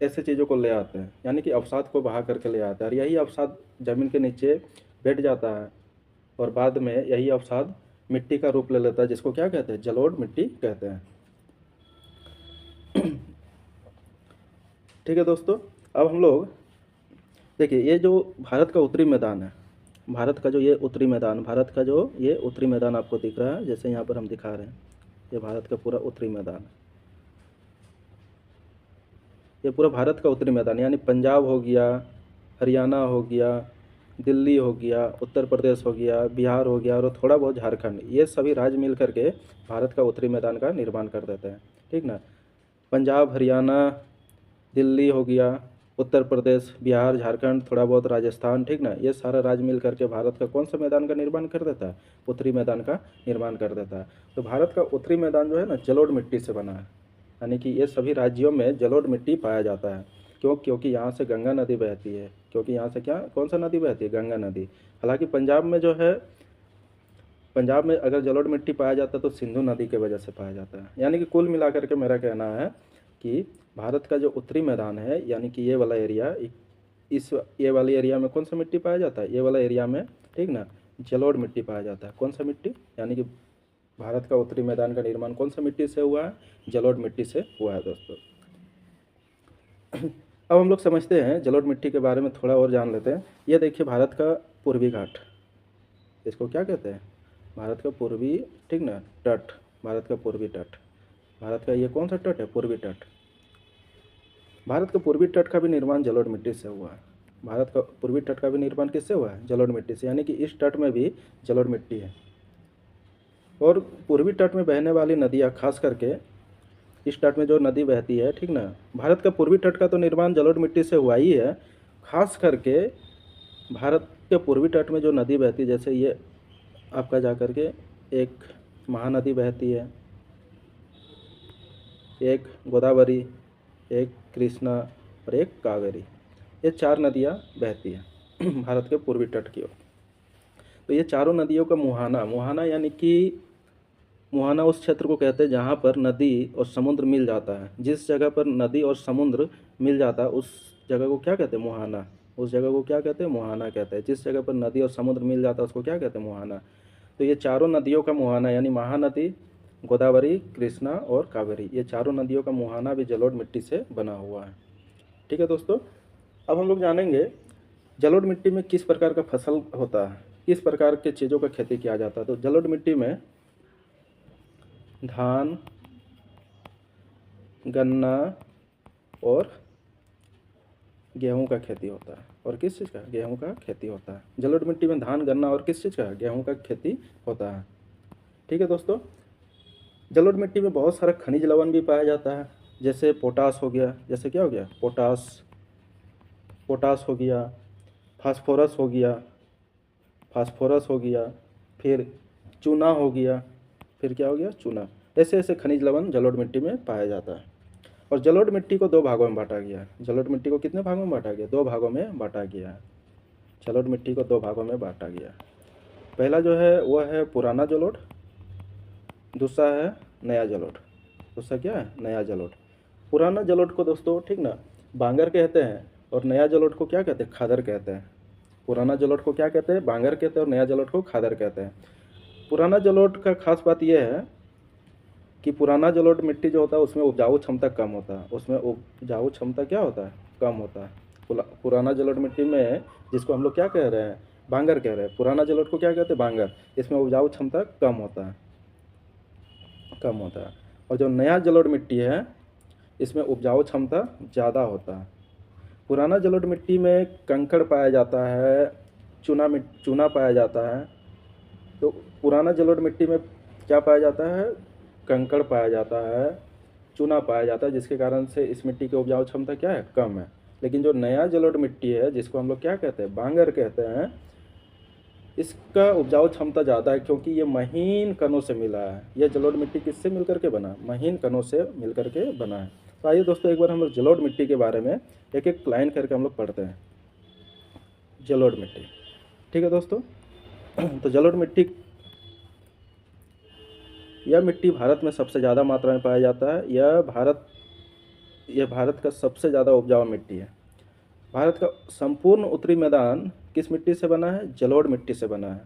S1: ऐसे चीज़ों को ले आते हैं, यानी कि अवसाद को बहा करके ले आते हैं। और यही अवसाद ज़मीन के नीचे बैठ जाता है और बाद में यही अवसाद मिट्टी का रूप ले लेता है, जिसको क्या कहते हैं, जलोढ़ मिट्टी कहते हैं। ठीक है दोस्तों, अब हम लोग देखिए, ये जो भारत का उत्तरी मैदान है, भारत का जो ये उत्तरी मैदान आपको दिख रहा है, जैसे यहाँ पर हम दिखा रहे हैं, ये भारत का पूरा उत्तरी मैदान है। ये पूरा भारत का उत्तरी मैदान, यानी पंजाब हो गया, हरियाणा हो गया, दिल्ली हो गया, उत्तर प्रदेश हो गया, बिहार हो गया और थोड़ा बहुत झारखंड, ये सभी राज्य मिल करके भारत का उत्तरी मैदान का निर्माण कर देते हैं। ठीक ना। पंजाब, हरियाणा, दिल्ली हो गया, उत्तर प्रदेश, बिहार, झारखंड, थोड़ा बहुत राजस्थान, ठीक ना, ये सारा राज्य मिल करके भारत का कौन सा मैदान का निर्माण कर देता है? उत्तरी मैदान का निर्माण कर देता है। तो भारत का उत्तरी मैदान जो है ना, जलोढ़ मिट्टी से बना है, यानी कि ये सभी राज्यों में जलोढ़ मिट्टी पाया जाता है। क्यों? क्योंकि यहाँ से गंगा नदी बहती है। क्योंकि यहाँ से क्या, कौन सा नदी बहती है? गंगा नदी। हालांकि पंजाब में जो है, पंजाब में अगर जलोढ़ मिट्टी पाया जाता है तो सिंधु नदी के वजह से पाया जाता है। यानी कि कुल मिलाकर के मेरा कहना है कि भारत का जो उत्तरी मैदान है, यानी कि ये वाला एरिया, ये वाले एरिया में कौन सा मिट्टी पाया जाता है? ये वाला एरिया में, ठीक ना, जलोढ़ मिट्टी पाया जाता है। कौन सा मिट्टी? यानी कि भारत का उत्तरी मैदान का निर्माण कौन सा मिट्टी से हुआ है? जलोढ़ मिट्टी से हुआ है दोस्तों। अब हम लोग समझते हैं जलोढ़ मिट्टी के बारे में, थोड़ा और जान लेते हैं। ये देखिए भारत का पूर्वी घाट, इसको क्या कहते हैं? भारत का पूर्वी, ठीक ना, तट, भारत का पूर्वी तट। भारत का ये कौन सा तट है? पूर्वी तट। भारत का पूर्वी तट का भी निर्माण जलोढ़ मिट्टी से हुआ है। भारत का पूर्वी तट का भी निर्माण किससे हुआ है? जलोढ़ मिट्टी से, यानी कि इस तट में भी जलोढ़ मिट्टी है। और पूर्वी तट में बहने वाली नदियाँ, खास करके इस तट में जो नदी बहती है, ठीक ना, भारत का पूर्वी तट का तो निर्माण जलोढ़ मिट्टी से हुआ ही है। खास करके भारत के पूर्वी तट में जो नदी बहती है, जैसे ये आपका जा कर के एक महानदी बहती है, एक गोदावरी, एक कृष्णा और एक कावेरी, ये 4 नदियाँ बहती हैं भारत के पूर्वी तट की ओर। तो ये चारों नदियों का मुहाना, मुहाना यानी कि मुहाना उस क्षेत्र को कहते हैं जहाँ पर नदी और समुद्र मिल जाता है। जिस जगह पर नदी और समुद्र मिल जाता है उस जगह को क्या कहते हैं? मुहाना। उस जगह को क्या कहते हैं? मुहाना कहते हैं। जिस जगह पर नदी और समुद्र मिल जाता है उसको क्या कहते हैं? मुहाना। तो ये चारों नदियों का मुहाना, यानी महानदी, गोदावरी, कृष्णा और कावेरी, ये चारों नदियों का मुहाना भी जलोढ़ मिट्टी से बना हुआ है। ठीक है दोस्तों। अब हम लोग जानेंगे जलोढ़ मिट्टी में किस प्रकार का फसल होता है, किस प्रकार के चीज़ों का खेती किया जाता है। तो जलोढ़ मिट्टी में धान, गन्ना और गेहूं का खेती होता है। और किस चीज़ का? गेहूं का खेती होता है। जलोढ़ मिट्टी में धान, गन्ना और किस चीज़ का? गेहूं का खेती होता है। ठीक है दोस्तों। जलोढ़ मिट्टी में बहुत सारा खनिज लवण भी पाया जाता है, जैसे पोटास हो गया, जैसे क्या हो गया? पोटास हो गया, फास्फोरस हो गया, फिर चूना हो गया, फिर क्या हो गया? चूना। ऐसे ऐसे खनिज लवण जलोढ़ मिट्टी में पाया जाता है। और जलोढ़ मिट्टी को 2 भागों में बांटा गया है। जलोढ़ मिट्टी को कितने भागों में बांटा गया? 2 भागों में बांटा गया है। जलोढ़ मिट्टी को 2 भागों में बांटा गया है। पहला जो है वो है पुराना जलोढ़, दूसरा है नया जलोढ़। दूसरा क्या है? नया जलोढ़। पुराना जलोढ़ को दोस्तों, ठीक ना, बांगर कहते हैं, और नया जलोढ़ को क्या कहते हैं? खादर कहते हैं। पुराना जलोढ़ को क्या कहते हैं? बांगर कहते हैं, और नया जलोढ़ को खादर कहते हैं। पुराना जलोढ़ का खास बात यह है कि पुराना जलोढ़ मिट्टी जो होता है उसमें उपजाऊ क्षमता कम होता है। उसमें उपजाऊ क्षमता क्या होता है? कम होता है। पुराना जलोढ़ मिट्टी में, जिसको हम लोग क्या कह रहे हैं? बांगर कह रहे हैं। पुराना जलोढ़ को क्या कहते हैं? बांगर। इसमें उपजाऊ क्षमता कम होता है। और जो नया जलोढ़ मिट्टी है इसमें उपजाऊ क्षमता ज़्यादा होता है। पुराना जलोढ़ मिट्टी में कंकड़ पाया जाता है, चूना पाया जाता है। तो पुराना जलोढ़ मिट्टी में क्या पाया जाता है? कंकड़ पाया जाता है, चूना पाया जाता है, जिसके कारण से इस मिट्टी की उपजाऊ क्षमता क्या है? कम है। लेकिन जो नया जलोढ़ मिट्टी है, जिसको हम लोग क्या कहते हैं? बांगर कहते हैं, इसका उपजाऊ क्षमता ज़्यादा है, क्योंकि ये महीन कणों से मिला है। यह जलोढ़ मिट्टी किससे मिल करके बना? महीन कणों से मिल करके बना है। तो आइए दोस्तों, एक बार हम लोग जलोढ़ मिट्टी के बारे में एक एक लाइन करके हम लोग पढ़ते हैं। जलोढ़ मिट्टी, ठीक है दोस्तों। तो जलोढ़ मिट्टी, यह मिट्टी भारत में सबसे ज़्यादा मात्रा में पाया जाता है। यह भारत का सबसे ज़्यादा उपजाऊ मिट्टी है। भारत का संपूर्ण उत्तरी मैदान किस मिट्टी से बना है? जलोढ़ मिट्टी से बना है।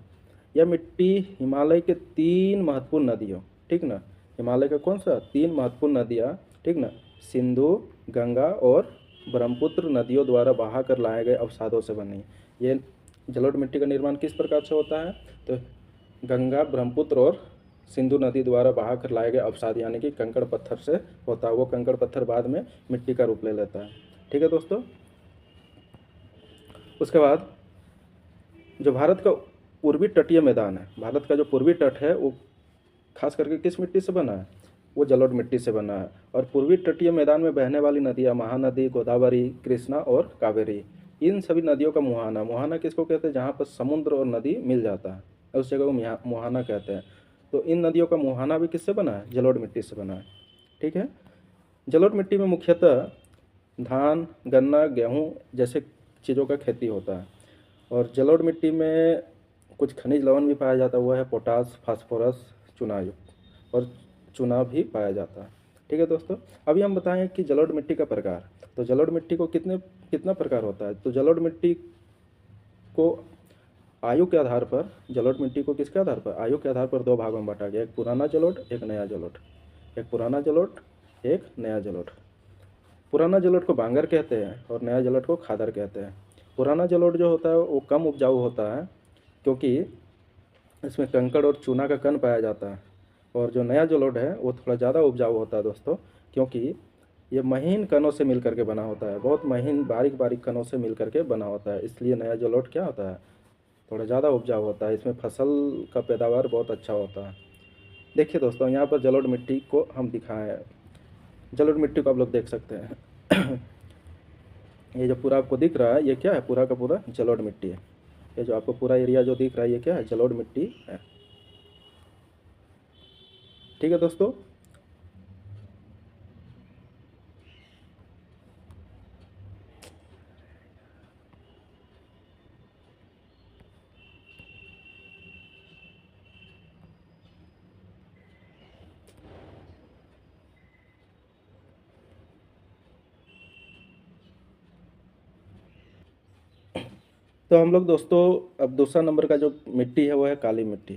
S1: यह मिट्टी हिमालय के 3 महत्वपूर्ण नदियों, ठीक ना, हिमालय का कौन सा? 3 महत्वपूर्ण नदियाँ, ठीक ना, सिंधु, गंगा और ब्रह्मपुत्र नदियों द्वारा बहा कर लाए गए अवसादों से बनी। ये जलोढ़ मिट्टी का निर्माण किस प्रकार से होता है? तो गंगा, ब्रह्मपुत्र और सिंधु नदी द्वारा बहा कर लाए गए अवसाद यानी कि कंकड़ पत्थर से होता है। वो कंकड़ पत्थर बाद में मिट्टी का रूप ले लेता है। ठीक है दोस्तों। उसके बाद जो भारत का पूर्वी तटीय मैदान है, भारत का जो पूर्वी तट है वो खास करके किस मिट्टी से बना है? वो जलोढ़ मिट्टी से बना है। और पूर्वी तटीय मैदान में बहने वाली नदियाँ महानदी, गोदावरी, कृष्णा और कावेरी, इन सभी नदियों का मुहाना, मुहाना किसको कहते हैं? जहाँ पर समुद्र और नदी मिल जाता है उस जगह को मुहाना कहते हैं। तो इन नदियों का मुहाना भी किससे बना है? जलोढ़ मिट्टी से बना है। ठीक है। जलोढ़ मिट्टी में मुख्यतः धान, गन्ना, गेहूँ जैसे चीज़ों का खेती होता है। और जलोढ़ मिट्टी में कुछ खनिज लवण भी पाया जाता है, वो है पोटास, फास्फोरस, चुनायुक्त और चूना भी पाया जाता है। ठीक है दोस्तों। अभी हम बताएं कि जलोढ़ मिट्टी का प्रकार। तो जलोढ़ मिट्टी को कितना प्रकार होता है? तो जलोढ़ मिट्टी को आयु के आधार पर, जलोढ़ मिट्टी को किसके आधार पर? आयु के आधार पर दो भागों में बांटा गया, एक पुराना जलोढ़, एक नया जलोढ़। एक पुराना जलोढ़, एक नया जलोढ़। पुराना जलोढ़ को बांगर कहते हैं और नया जलोढ़ को खादर कहते हैं। पुराना जलोढ़ जो होता है वो कम उपजाऊ होता है क्योंकि इसमें कंकड़ और चूना का कण पाया जाता है। और जो नया जलोढ़ है वो थोड़ा ज़्यादा उपजाऊ होता है दोस्तों, क्योंकि ये महीन कणों से मिल करके बना होता है, बहुत महीन बारीक बारीक कणों से मिल करके बना होता है। इसलिए नया जलोढ़ क्या होता है? थोड़ा ज़्यादा उपजाऊ होता है, इसमें फसल का पैदावार बहुत अच्छा होता है। देखिए दोस्तों, यहाँ पर जलोढ़ मिट्टी को हम दिखाएं हैं। जलोढ़ मिट्टी को आप लोग देख सकते हैं। ये जो पूरा आपको दिख रहा है ये क्या है? पूरा का पूरा जलोढ़ मिट्टी है। ये जो आपको पूरा एरिया जो दिख रहा है ये क्या है? जलोढ़ मिट्टी है। ठीक है दोस्तों। तो हम लोग दोस्तों अब दूसरा नंबर का जो मिट्टी है वो है काली मिट्टी।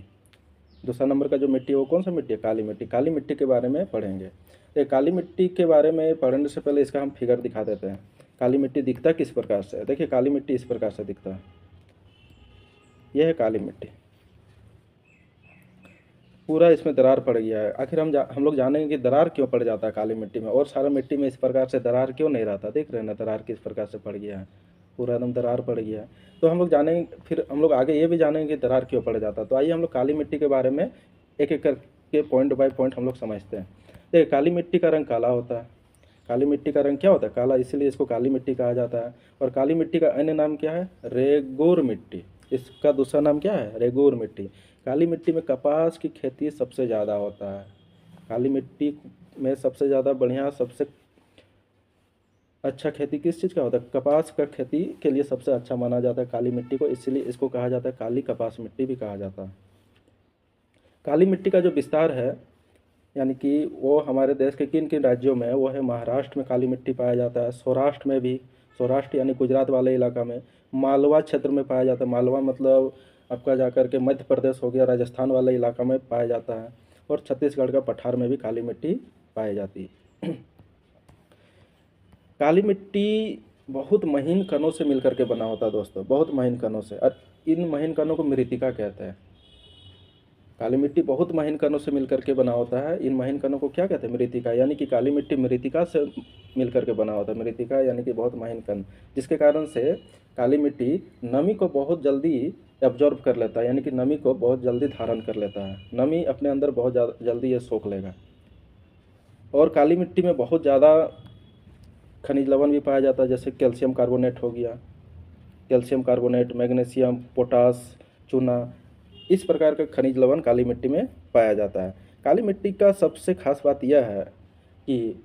S1: दूसरा नंबर का जो मिट्टी है वो कौन सा मिट्टी है? काली मिट्टी। काली मिट्टी के बारे में पढ़ेंगे। तो काली मिट्टी के बारे में पढ़ने से पहले इसका हम फिगर दिखा देते हैं। काली मिट्टी दिखता किस प्रकार से है? देखिए काली मिट्टी इस प्रकार से दिखता है। यह है काली मिट्टी। पूरा इसमें दरार पड़ गया है। आखिर हम लोग जानेंगे कि दरार क्यों पड़ जाता है काली मिट्टी में, और सारा मिट्टी में इस प्रकार से दरार क्यों नहीं रहता। देख रहे हैं ना दरार किस प्रकार से पड़ गया है, पूरा एकदम दरार पड़ गया है। तो हम लोग जानेंगे, फिर हम लोग आगे ये भी जानेंगे कि दरार क्यों पड़ जाता है। तो आइए हम लोग काली मिट्टी के बारे में एक एक करके पॉइंट बाय पॉइंट हम लोग समझते हैं। देखिए काली मिट्टी का रंग काला होता है। काली मिट्टी का रंग क्या होता है? काला, इसीलिए इसको काली मिट्टी कहा जाता है। और काली मिट्टी का अन्य नाम क्या है? रेगुर मिट्टी। इसका दूसरा नाम क्या है? रेगुर मिट्टी। काली मिट्टी में कपास की खेती सबसे ज़्यादा होता है। काली मिट्टी में सबसे ज़्यादा बढ़िया, सबसे अच्छा खेती किस चीज़ का होता है? कपास का खेती के लिए सबसे अच्छा माना जाता है काली मिट्टी को, इसीलिए इसको कहा जाता है काली कपास मिट्टी भी कहा जाता है। काली मिट्टी का जो विस्तार है, यानी कि वो हमारे देश के किन किन राज्यों में है, वो है महाराष्ट्र में काली मिट्टी पाया जाता है, सौराष्ट्र में भी, सौराष्ट्र यानी गुजरात वाले इलाका में, मालवा क्षेत्र में पाया जाता है। मालवा मतलब आपका जाकर के मध्य प्रदेश हो गया, राजस्थान वाले इलाका में पाया जाता है। और छत्तीसगढ़ का पठार में भी काली मिट्टी पाई जाती है। काली मिट्टी बहुत महीन कणों से मिल करके बना होता है दोस्तों, बहुत महीन कणों से। और इन महीन कणों को मृत्तिका कहते हैं। काली मिट्टी बहुत महीन कणों से मिलकर के बना होता है। इन महीन कणों को क्या कहते हैं? मृत्तिका। यानी कि काली मिट्टी मृत्तिका से मिलकर के बना होता है। मृत्तिका यानी कि बहुत महीन कण, जिसके कारण से काली मिट्टी नमी को बहुत जल्दी एब्जॉर्ब कर लेता है, यानी कि नमी को बहुत जल्दी धारण कर लेता है। नमी अपने अंदर बहुत जल्दी ये सोख लेगा। और काली मिट्टी में बहुत ज़्यादा खनिज लवण भी पाया जाता है, जैसे कैल्शियम कार्बोनेट हो गया, कैल्शियम कार्बोनेट, मैग्नीशियम, पोटास, चूना, इस प्रकार का खनिज लवण काली मिट्टी में पाया जाता है। काली मिट्टी का सबसे खास बात यह है कि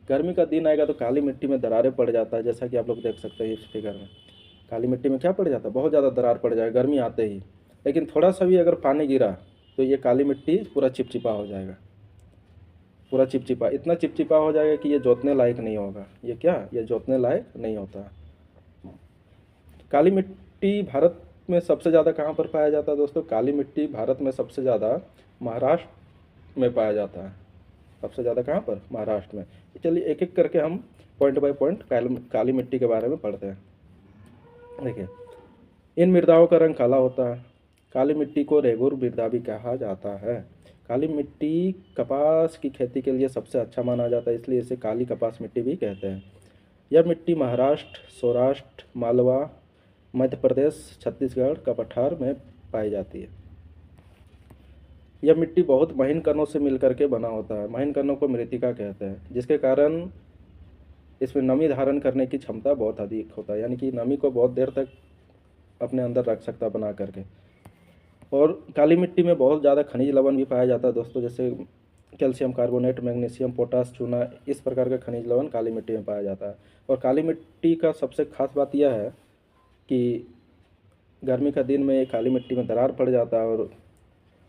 S1: गर्मी का दिन आएगा तो काली मिट्टी में दरारें पड़ जाता है, जैसा कि आप लोग देख सकते हैं इस फिगर में। काली मिट्टी में क्या पड़ जाता है? बहुत ज़्यादा दरार पड़ जाएगा गर्मी आते ही। लेकिन थोड़ा सा भी अगर पानी गिरा तो ये काली मिट्टी पूरा चिपचिपा हो जाएगा, पूरा चिपचिपा, इतना चिपचिपा हो जाएगा कि ये जोतने लायक नहीं होगा। ये क्या? ये जोतने लायक नहीं होता। काली मिट्टी भारत में सबसे ज़्यादा कहाँ पर पाया जाता है दोस्तों? काली मिट्टी भारत में सबसे ज़्यादा महाराष्ट्र में पाया जाता है। सबसे ज़्यादा कहाँ पर? महाराष्ट्र में। चलिए एक एक करके हम पॉइंट बाय पॉइंट काली मिट्टी के बारे में पढ़ते हैं। देखिए इन मृदाओं का रंग काला होता है। काली मिट्टी को रेगुर मृदा भी कहा जाता है। काली मिट्टी कपास की खेती के लिए सबसे अच्छा माना जाता है, इसलिए इसे काली कपास मिट्टी भी कहते हैं। यह मिट्टी महाराष्ट्र, सौराष्ट्र, मालवा, मध्य प्रदेश, छत्तीसगढ़ का पठार में पाई जाती है। यह मिट्टी बहुत महीन कणों से मिलकर के बना होता है। महीन कणों को मृत्तिका कहते हैं, जिसके कारण इसमें नमी धारण करने की क्षमता बहुत अधिक होता है, यानी कि नमी को बहुत देर तक अपने अंदर रख सकता है बना करके। और काली मिट्टी में बहुत ज़्यादा खनिज लवण भी पाया जाता है दोस्तों, जैसे कैल्शियम कार्बोनेट, मैग्नीशियम, पोटास, चूना, इस प्रकार का खनिज लवण काली मिट्टी में पाया जाता है। और काली मिट्टी का सबसे खास बात यह है कि गर्मी का दिन में काली मिट्टी में दरार पड़ जाता है, और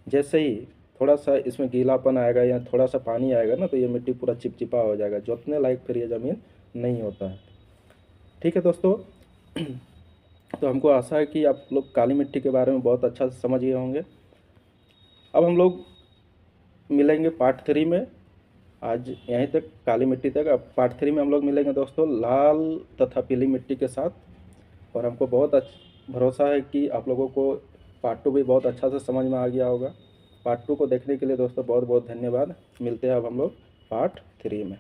S1: जैसे ही थोड़ा सा इसमें गीलापन आएगा या थोड़ा सा पानी आएगा ना, तो ये मिट्टी पूरा चिपचिपा हो जाएगा, जोतने लायक फिर ये ज़मीन नहीं होता है। ठीक है दोस्तों, तो हमको आशा है कि आप लोग काली मिट्टी के बारे में बहुत अच्छा से समझ गए होंगे। अब हम लोग मिलेंगे पार्ट 3 में। आज यहीं तक काली मिट्टी तक। अब पार्ट 3 में हम लोग मिलेंगे दोस्तों लाल तथा पीली मिट्टी के साथ। और हमको बहुत भरोसा है कि आप लोगों को पार्ट 2 भी बहुत अच्छा से समझ में आ गया होगा। पार्ट 2 को देखने के लिए दोस्तों बहुत बहुत धन्यवाद। मिलते हैं अब हम लोग पार्ट 3 में।